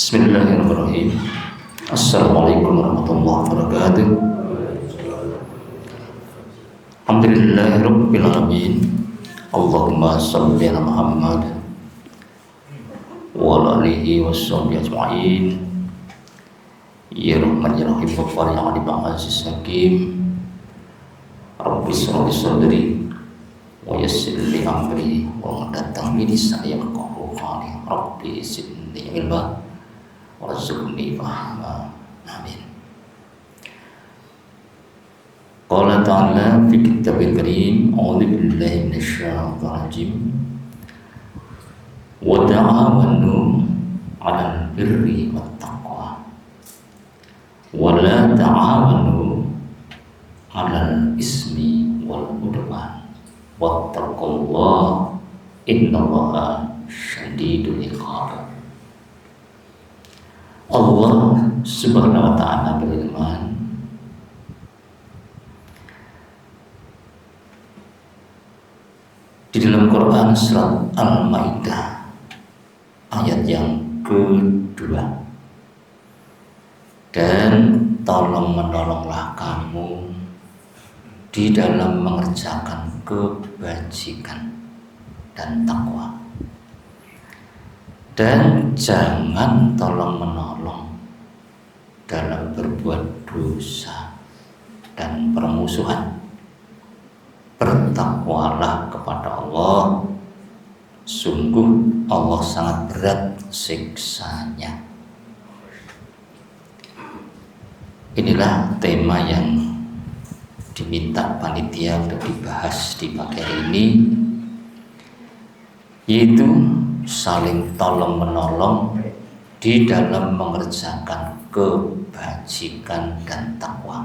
Bismillahirrahmanirrahim. Assalamualaikum warahmatullahi wabarakatuh. Alhamdulillahirabbil alamin. Allahumma shalli ala Muhammad wa ala alihi washabbihi ajma'in. Ya Rahman ya Rahim wa fari yang dibangkasi hakim. Rabbi shrah li sadri wa yassir li amri wa datang ini saya kau qali. Rabbi zidni ilma warzuqni fahma. Amin. Qala ta'ala fi kitabil karim, a'udzu billahi minasyaitonir rajim. Wa ta'awanu 'alal birri wat taqwa. Wa la ta'awanu 'alal ismi wal udwan. Wattaqullaha innallaha syadidul iqab. Allah Subhanahu wa ta'ala berfirman, di dalam Quran surat Al-Maidah ayat yang kedua, dan tolong menolonglah kamu di dalam mengerjakan kebajikan dan takwa, dan jangan tolong menolong dalam berbuat dosa dan permusuhan. Bertakwalah kepada Allah, sungguh Allah sangat berat siksanya. Inilah tema yang diminta panitia untuk dibahas di pagi hari ini, yaitu saling tolong menolong di dalam mengerjakan kebajikan dan takwa,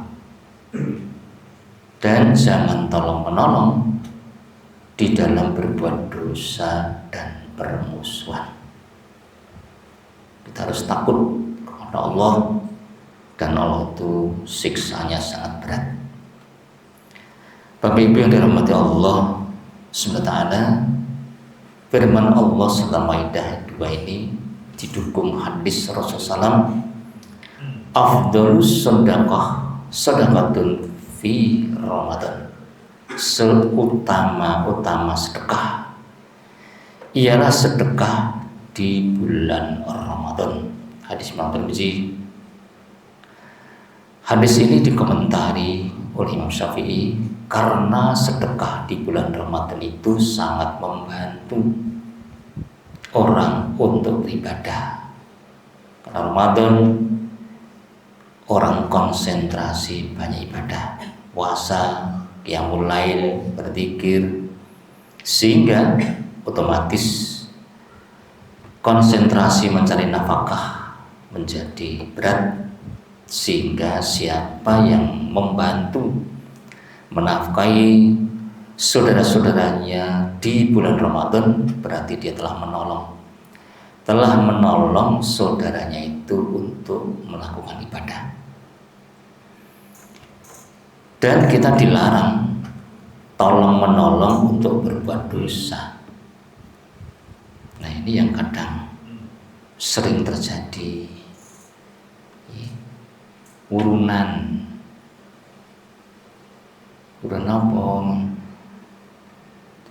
dan jangan tolong menolong di dalam berbuat dosa dan permusuhan. Kita harus takut kepada Allah, dan Allah itu siksanya sangat berat. Bapak Ibu yang dirahmati Allah SWT, firman Allah surat Al-Maidah 2 ini didukung hadis Rasulullah SAW, afdhalus shadaqah shadaqatun fi Ramadan. Seutama-utama sedekah ialah sedekah di bulan Ramadan. Hadis Imam Tirmidzi. Hadis ini dikomentari oleh Imam Syafi'i karena sedekah di bulan Ramadan itu sangat membantu orang untuk beribadah. Karena Ramadan orang konsentrasi banyak ibadah, puasa, qiyamul lail, berzikir, sehingga otomatis konsentrasi mencari nafkah menjadi berat, sehingga siapa yang membantu menafkahi saudara-saudaranya di bulan Ramadan berarti dia telah menolong saudaranya itu untuk melakukan ibadah. Dan kita dilarang tolong menolong untuk berbuat dosa. Nah, ini yang kadang sering terjadi, urunan apa?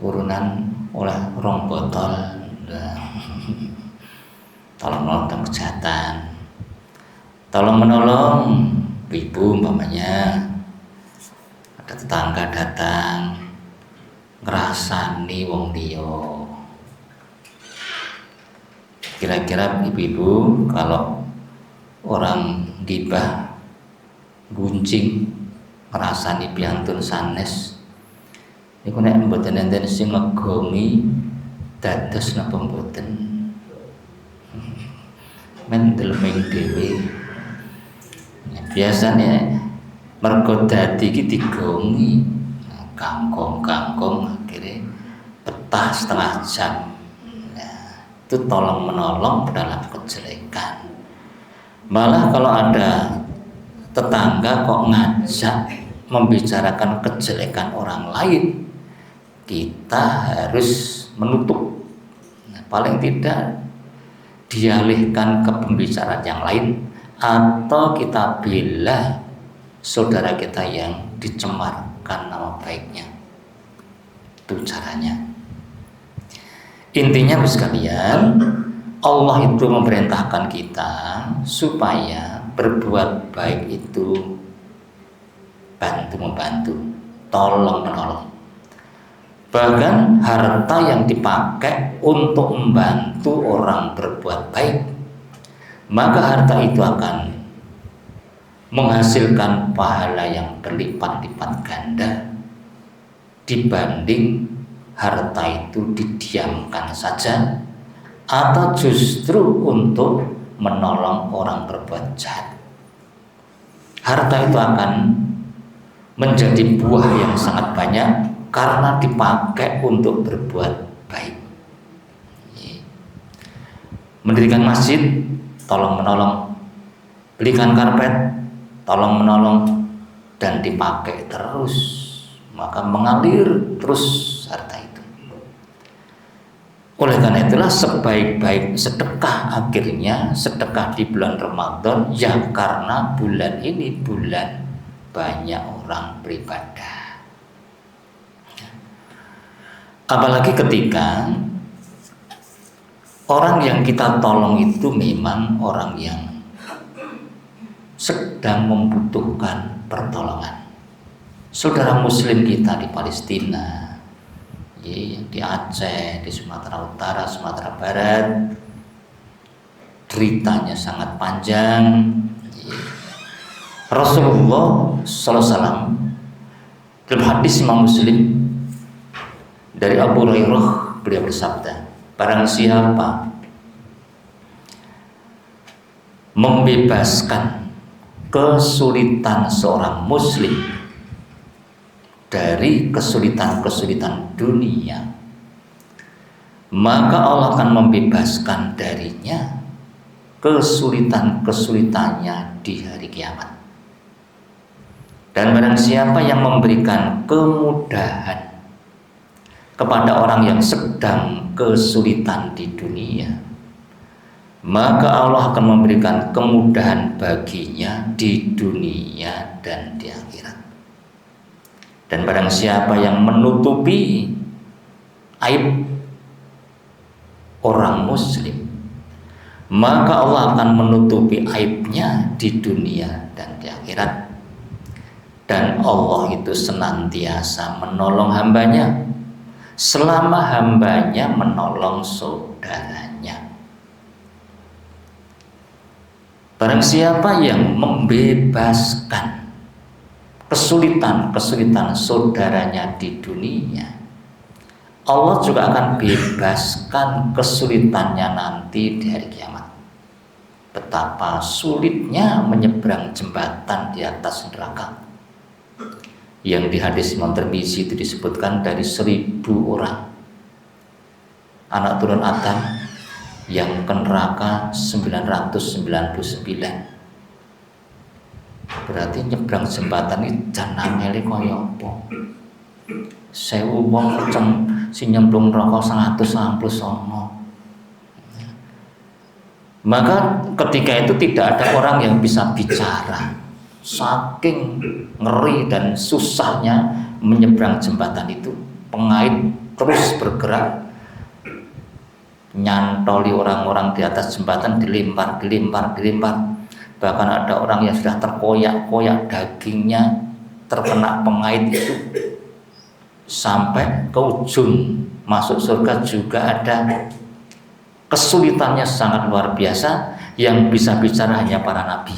Urunan oleh rong botol, tolong menolong kejahatan, tolong menolong ibu umpamanya, ada tetangga datang ngerasani wong liya. Kira-kira ibu-ibu kalau orang gibah guncing ngerasani piantun sanes, niku nek mboten enten sing ngegongi dados napa mboten, men deleming dhewe. Biasanya mergo dadi iki digongi kangkong akhirnya petah setengah jam. Nah, itu tolong menolong dalam kejelekan. Malah kalau ada tetangga kok ngajak membicarakan kejelekan orang lain, kita harus menutup. Nah, paling tidak dialihkan ke pembicaraan yang lain, atau kita bela saudara kita yang dicemarkan nama baiknya. Itu caranya. Intinya sekalian, Allah itu memerintahkan kita supaya berbuat baik itu bantu-membantu, tolong-menolong. Bahkan harta yang dipakai untuk membantu orang berbuat baik, maka harta itu akan menghasilkan pahala yang berlipat-lipat ganda dibanding harta itu didiamkan saja atau justru untuk menolong orang berbuat jahat. Harta itu akan menjadi buah yang sangat banyak karena dipakai untuk berbuat baik. Mendirikan masjid, tolong menolong. Belikan karpet, tolong menolong, dan dipakai terus, maka mengalir terus harta itu. Oleh karena itulah sebaik-baik sedekah akhirnya sedekah di bulan Ramadan, ya karena bulan ini bulan banyak orang beribadah. Apalagi ketika orang yang kita tolong itu memang orang yang sedang membutuhkan pertolongan. Saudara muslim kita di Palestina, di Aceh, di Sumatera Utara, Sumatera Barat, deritanya sangat panjang. Rasulullah SAW dalam hadis Imam Muslim dari Abu Hurairah, beliau bersabda, barang siapa membebaskan kesulitan seorang muslim dari kesulitan-kesulitan dunia, maka Allah akan membebaskan darinya kesulitan-kesulitannya di hari kiamat. Dan barang siapa yang memberikan kemudahan kepada orang yang sedang kesulitan di dunia, maka Allah akan memberikan kemudahan baginya di dunia dan di akhirat. Dan barang siapa yang menutupi aib orang muslim, maka Allah akan menutupi aibnya di dunia dan di akhirat. Dan Allah itu senantiasa menolong hambanya selama hambanya menolong saudaranya. Barang siapa yang membebaskan kesulitan-kesulitan saudaranya di dunia, Allah juga akan bebaskan kesulitannya nanti di hari kiamat. Betapa sulitnya menyeberang jembatan di atas neraka. Yang di hadis Imam Tirmizi itu disebutkan dari 1000 orang anak turun Adam yang ke neraka 999. Berarti nyebrang jembatan ini jangan ngeli kaya apa. 1000 wong sing nyemplung neraka 199. Maka ketika itu tidak ada orang yang bisa bicara. Saking ngeri dan susahnya menyeberang jembatan itu, pengait terus bergerak nyantoli orang-orang di atas jembatan, dilempar. Bahkan ada orang yang sudah terkoyak-koyak dagingnya terkena pengait itu sampai ke ujung masuk surga juga ada. Kesulitannya sangat luar biasa, yang bisa bicara hanya para nabi.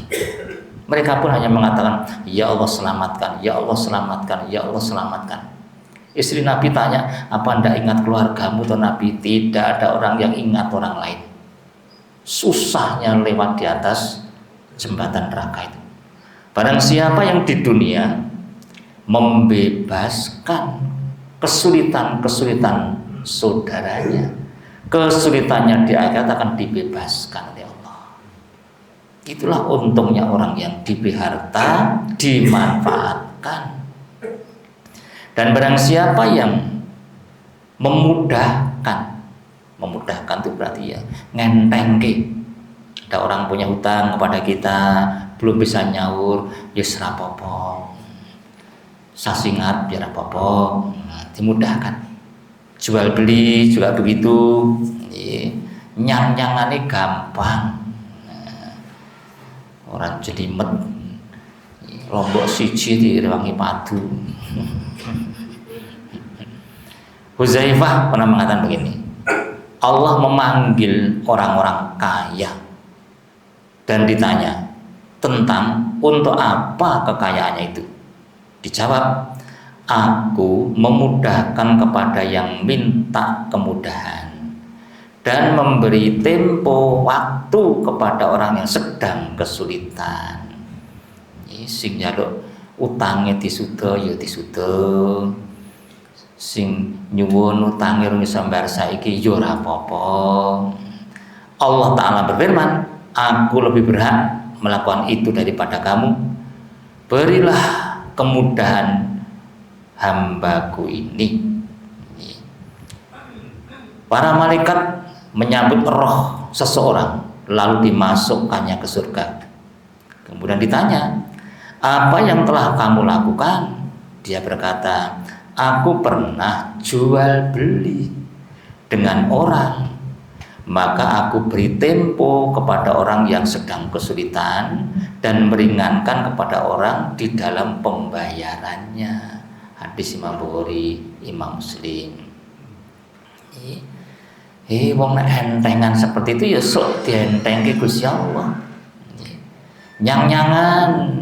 Mereka pun hanya mengatakan, ya Allah selamatkan, ya Allah selamatkan, ya Allah selamatkan. Istri Nabi tanya, apa anda ingat keluargamu atau Nabi? Tidak ada orang yang ingat orang lain. Susahnya lewat di atas jembatan neraka itu. Barang siapa yang di dunia membebaskan kesulitan-kesulitan saudaranya, kesulitannya di akhirat akan dibebaskan oleh Allah. Itulah untungnya orang yang diberi harta dimanfaatkan. Dan barang siapa yang memudahkan Memudahkan itu berarti ya ngentengke. Ada orang punya hutang kepada kita, belum bisa nyaur, ya serapopo. Sasingat biar apa-apa, dimudahkan. Jual beli juga begitu. Nyang-nyangane gampang. Orang jelimet. Lombok siji direwangi padu. Huzaifah pernah mengatakan begini, Allah memanggil orang-orang kaya dan ditanya tentang untuk apa kekayaannya itu. Dijawab, aku memudahkan kepada yang minta kemudahan dan memberi tempo waktu kepada orang yang sedang kesulitan. Sing njaluk utange disuda ya disuda, sing nyuwun utange rung iso mbayar saiki ya ora apa-apa. Allah Ta'ala berfirman, aku lebih berhak melakukan itu daripada kamu. Berilah kemudahan hambaku ini. Para malaikat menyambut roh seseorang lalu dimasukkannya ke surga. Kemudian ditanya, apa yang telah kamu lakukan? Dia berkata, aku pernah jual beli dengan orang, maka aku beri tempo kepada orang yang sedang kesulitan dan meringankan kepada orang di dalam pembayarannya. Hadis Imam Bukhari, Imam Muslim. Wong nek entengan seperti itu ya sok dientengke Gusti Allah. Nyang-nyangan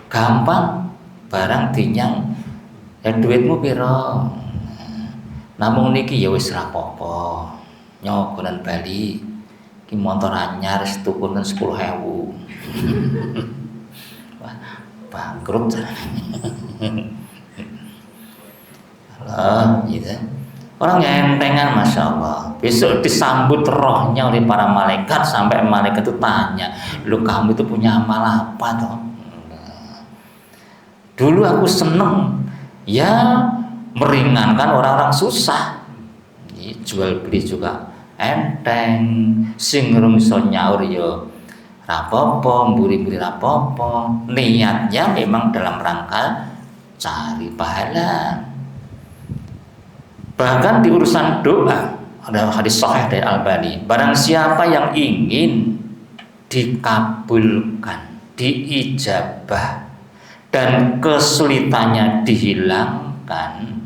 gampang, barang dinyang ya duitmu piro. Namung niki ya wis ra apa-apa. Nyogonan Bali ki motor anyar tukunen 10.000. Wah, bangkrut. Allah, gitu. Orang yang entengan, masya Allah. Besok disambut rohnya oleh para malaikat sampai malaikat itu tanya, lu kamu itu punya amal apa toh? Dulu aku seneng, ya meringankan orang-orang susah. Jual beli juga enteng, sing rung iso nyaur ya rapopo, mburi-mburi rapopo. Niatnya memang dalam rangka cari pahala. Bahkan di urusan doa ada hadis sahih dari Albani, barang siapa yang ingin dikabulkan, diijabah dan kesulitannya dihilangkan,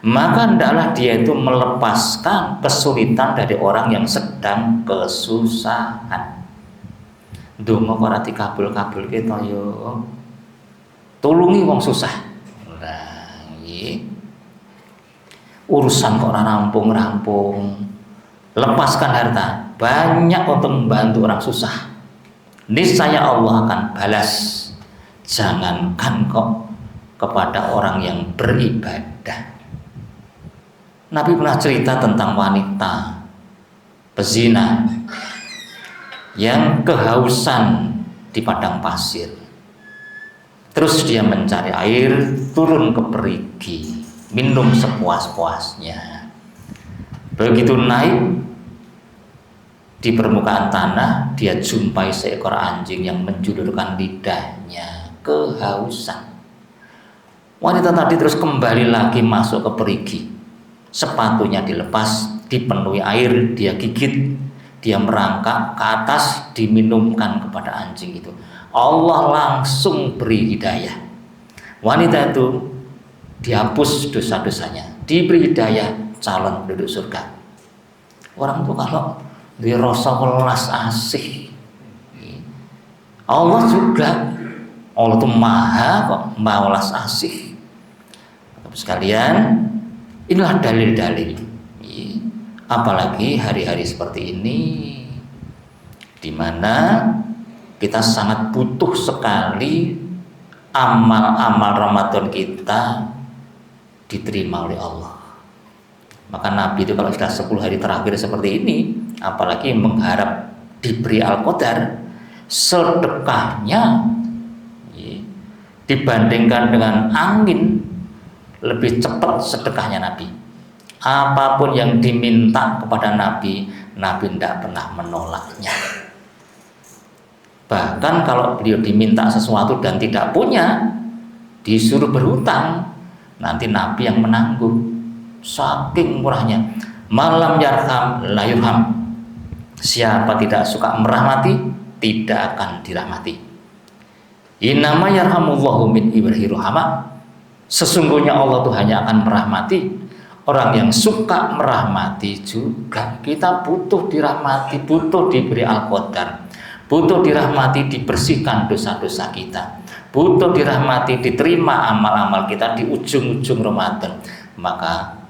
maka hendaklah dia itu melepaskan kesulitan dari orang yang sedang kesusahan. Donga ora dikabul-kabul kita yo. Tulungi wong susah. Nah, iki urusan kok ora rampung-rampung. Lepaskan harta banyak untuk membantu orang susah. Niscaya Allah akan balas. Jangankan kok kepada orang yang beribadah. Nabi pernah cerita tentang wanita pezina yang kehausan di padang pasir. Terus dia mencari air, turun ke perigi, minum sepuas-puasnya. Begitu naik di permukaan tanah, dia jumpai seekor anjing yang menjulurkan lidahnya, kehausan. Wanita tadi terus kembali lagi masuk ke perigi. Sepatunya dilepas, dipenuhi air, dia gigit, dia merangkak ke atas, diminumkan kepada anjing itu. Allah langsung beri hidayah. Wanita itu dihapus dosa-dosanya, diberi hidayah, calon penduduk surga. Orang itu kalau dirasa welas asih, Allah juga, Allah itu maha kok, maha welas asih. Sekalian, inilah dalil-dalil. Apalagi hari-hari seperti ini, di mana kita sangat butuh sekali amal-amal Ramadan kita diterima oleh Allah. Maka Nabi itu kalau sudah 10 hari terakhir seperti ini, apalagi mengharap diberi Al-Qadar, sedekahnya dibandingkan dengan angin lebih cepat sedekahnya Nabi. Apapun yang diminta kepada Nabi, Nabi tidak pernah menolaknya. Bahkan kalau beliau diminta sesuatu dan tidak punya, disuruh berhutang, nanti Nabi yang menanggung. Saking murahnya. Malam yarham la yurham. Siapa tidak suka merahmati, tidak akan dirahmati. Innama yarhamullahu min ibadihi rahmah. Sesungguhnya Allah tuh hanya akan merahmati orang yang suka merahmati juga. Kita butuh dirahmati, butuh diberi al-qadar, butuh dirahmati, dibersihkan dosa-dosa kita, butuh dirahmati, diterima amal-amal kita di ujung-ujung Ramadan. Maka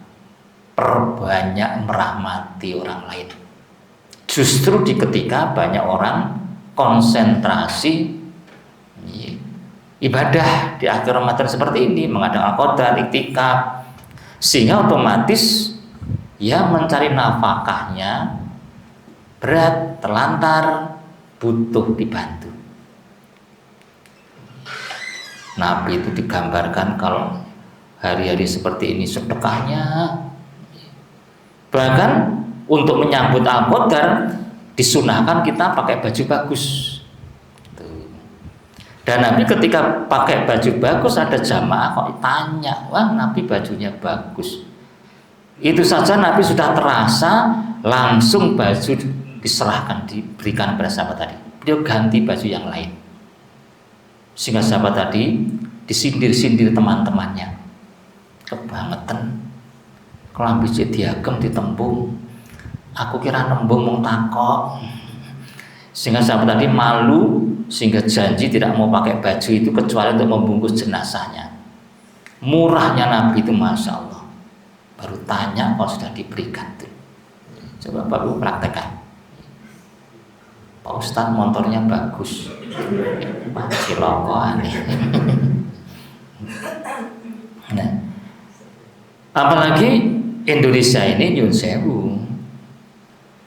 perbanyak merahmati orang lain. Justru di ketika banyak orang konsentrasi ibadah di akhir Ramadan seperti ini, mengadakan al-qadar, iktikaf, sehingga otomatis ya mencari nafkahnya berat, terlantar, butuh dibantu. Nabi itu digambarkan kalau hari-hari seperti ini sedekahnya, bahkan untuk menyambut al-qadar disunahkan kita pakai baju bagus. Dan Nabi ketika pakai baju bagus, ada jamaah kok tanya, wah Nabi bajunya bagus. Itu saja Nabi sudah terasa, langsung baju diserahkan, diberikan pada sahabat tadi. Beliau ganti baju yang lain, sehingga sahabat tadi disindir-sindir teman-temannya. Kebangetan, kelambi diagem ditembung, aku kira nembung mung takok. Sehingga sahabat tadi malu, sehingga janji tidak mau pakai baju itu kecuali untuk membungkus jenazahnya. Murahnya Nabi itu Masya Allah. Baru tanya kalau sudah diberikan tuh. Coba baru praktekkan. Pak Ustadz motornya bagus, Pak Ciloko aneh. Nah, apalagi Indonesia ini nyun sewu,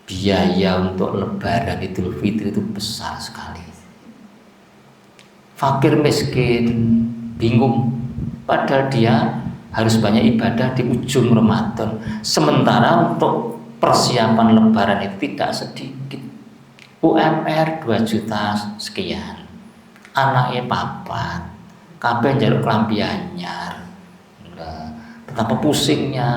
biaya untuk Lebaran Idul Fitri itu besar sekali. Fakir miskin bingung, padahal dia harus banyak ibadah di ujung Ramadan. Sementara untuk persiapan Lebaran itu tidak sedikit. UMR 2 juta sekian, anaknya papat, kabeh njaluk klambi anyar. Betapa pusingnya,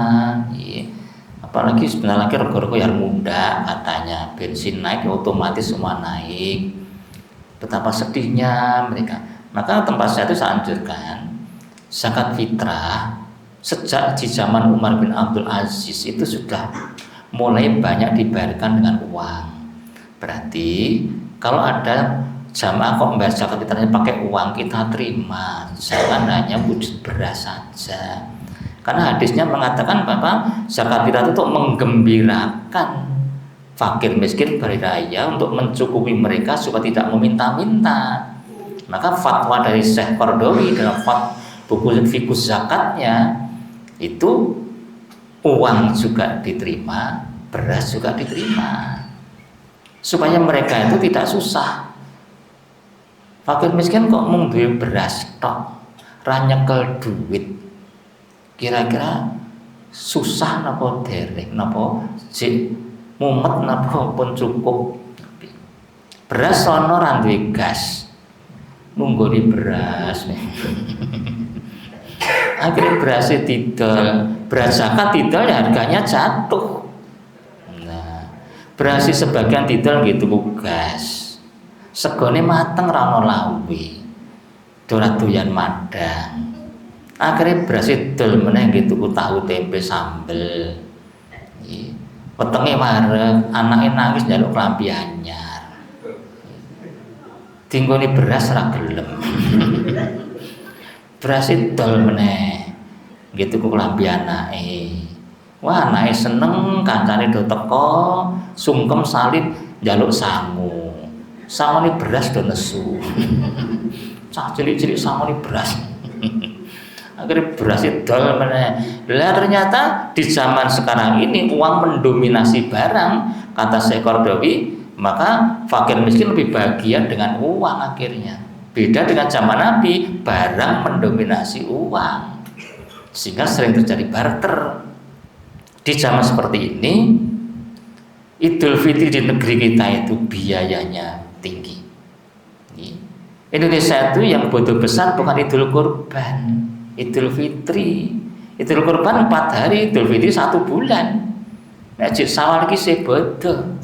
apalagi sebentar lagi rego-rego yang muda katanya, bensin naik otomatis semua naik. Betapa sedihnya mereka. Maka tempat saya itu saya anjurkan zakat fitrah sejak di zaman Umar bin Abdul Aziz itu sudah mulai banyak dibayarkan dengan uang. Berarti kalau ada jamaah kok membayar zakat fitrahnya pakai uang, kita terima, jangan hanya wujud beras saja. Karena hadisnya mengatakan bahwa zakat fitrah itu untuk menggembirakan fakir miskin hari raya, untuk mencukupi mereka supaya tidak meminta-minta. Maka fatwa dari Syekh Qardawi dalam buku fikus zakatnya itu uang juga diterima, beras juga diterima, supaya mereka itu tidak susah. Fakir miskin kok mung duwe beras tok, ra nyekel duit. Kira-kira susah napa dereng, napa sik mumet napa pun cukup. Beras sono ra duwe gas, nunggoni beras. Akhirnya berasnya didol, beras zakat didol ya harganya jatuh. Nah, berasnya sebagian didol gitu gas, segone mateng ra ono lawe, ora doyan madang. Akhirnya berasnya didol meneh gitu tahu tempe sambel. Wetenge wareg, anake nangis njaluk klambi anyar. Dinggone beras ra gelem. Beras dol meneh. Gitu ku klambi anake. Wah, anake seneng, kancane do teko, sungkem salib njaluk sangu. Sangune beras do nesu. Cah cilik-cilik sangune beras. Akhirnya beras dol meneh. Lah ternyata di zaman sekarang ini uang mendominasi barang, kata Syekh Qardawi, maka fakir miskin lebih bahagia dengan uang akhirnya. Beda dengan zaman Nabi, barang mendominasi uang, sehingga sering terjadi barter. Di zaman seperti ini, Idul Fitri di negeri kita itu biayanya tinggi. Indonesia itu yang bodoh besar bukan Idul Kurban, Idul Fitri. Idul Kurban 4 hari, Idul Fitri 1 bulan. Nek jek sawal iki sih bodoh.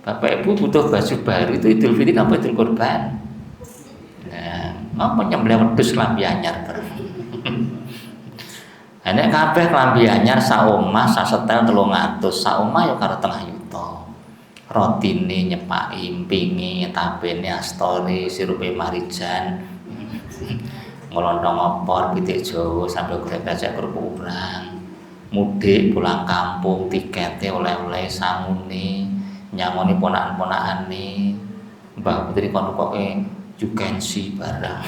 Bapak Ibu butuh baju baru itu Idul Fitri apa Idul Kurban? Nah, mau nyembelih wedhus klambi anyar terus. Nek kabeh klambi anyar sak omah sak setel 300, sak omah ya karo 0,5 yuta. Rotine nyepaki, empinge, tapene astore, sirupe marijan. Nglontong opor, pitik Jawa sambil golek-golek kerupuk urang. Mudik pulang kampung, tikete oleh-oleh sangune, nyangoni ponakan-ponakane. Mbah Putri kon koke jukensi barang.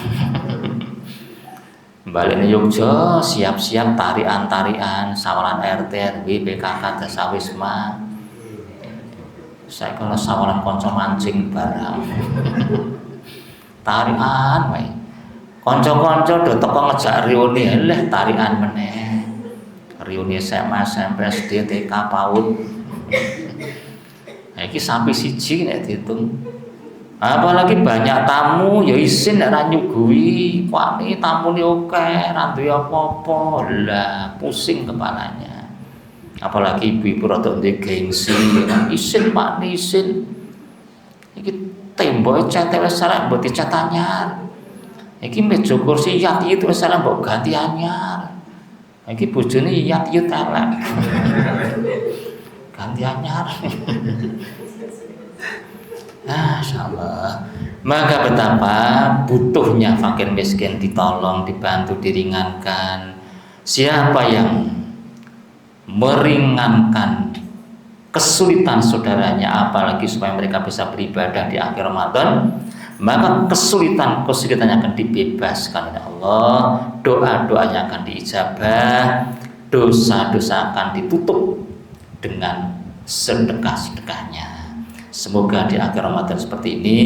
Balik ning Yogya siap-siap tarian-tarian, sawalan RT RW PKK Desa Wisma. Saya kalau sawalan kanca mancing barang. Tarian wae. Kanca-kanca do teko ngejak riune leh tarian meneh. Riune SMA, SMP, SD, TK, PAUD. Nah, iki sampai siji nek diitung. Apalagi banyak tamu ya isin nek ra nyuguhi, kwani tamune akeh, ra duwe apa-apa. Lah, pusing kepalanya. Apalagi ibu-ibu rada ndek gengsi, isin Pak isin. Iki temboke cetek wis arek mbok dicat anyar. Iki meja kursi yat itu wis arek mbok ganti anyar. Iki bojone yat yo elek. Ganti anyar. Insyaallah. Maka betapa butuhnya fakir miskin ditolong, dibantu, diringankan. Siapa yang meringankan kesulitan saudaranya, apalagi supaya mereka bisa beribadah di akhir Ramadan, maka kesulitannya akan dibebaskan oleh Allah, doa-doanya akan diijabah, dosa-dosa akan ditutup dengan sedekah-sedekahnya. Semoga di akhir Ramadan seperti ini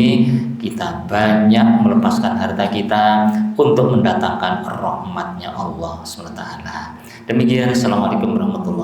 kita banyak melepaskan harta kita untuk mendatangkan rahmatnya Allah SWT. Demikian, Assalamualaikum warahmatullahi wabarakatuh.